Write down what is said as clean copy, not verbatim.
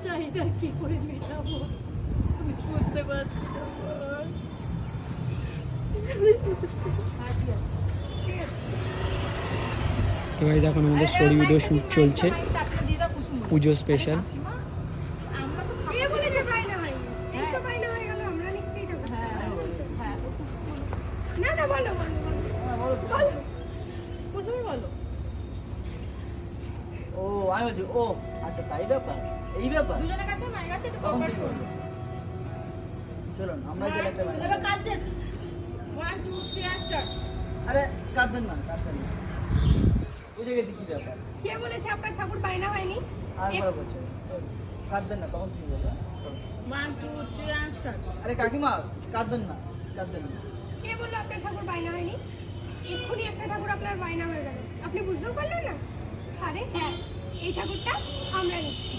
চাহিদা কি করে মেটাবো আমি বুঝতে পারছি না। তো গাইস এখন আমাদের স্টোরি ভিডিও শুট চলছে পুজো স্পেশাল। কে বলেছে বাইনা হয়নি? এই তো বাইনা হয়ে গেল, আমরা নিচ্ছি এটা। না না, বলো বলো বলো। কুসুমি বলো। ও আমি বলছি ও আচ্ছা তাই ব্যাপার, এই ব্যাপার। দুজনের কাছে মায়ের কাছে একটু কম্পেয়ার করো। চলুন আমরা গেলে একটা বাইরে। এবার কাজ 1 2 3 and start। আরে কাঁদবেন না, কাঁদবেন না, বুঝে গেছি কি ব্যাপার। কে বলেছে আপনার ঠাকুর বাইনা হয়নি? আর বড় করছে, চল, কাঁদবেন না, তখন তুমি বলবে। 1 2 3 and start। আরে কাকিমা কাঁদবেন না, কাঁদবেন না। কে বললো আপনার ঠাকুর বাইনা হয়নি? এক্ষুনি একটা ঠাকুর আপনার বাইনা হয়ে গেল, আপনি বুঝতেও পারলেন না? আরে হ্যাঁ, এই ঠাকুরটা আমরা নিচ্ছি।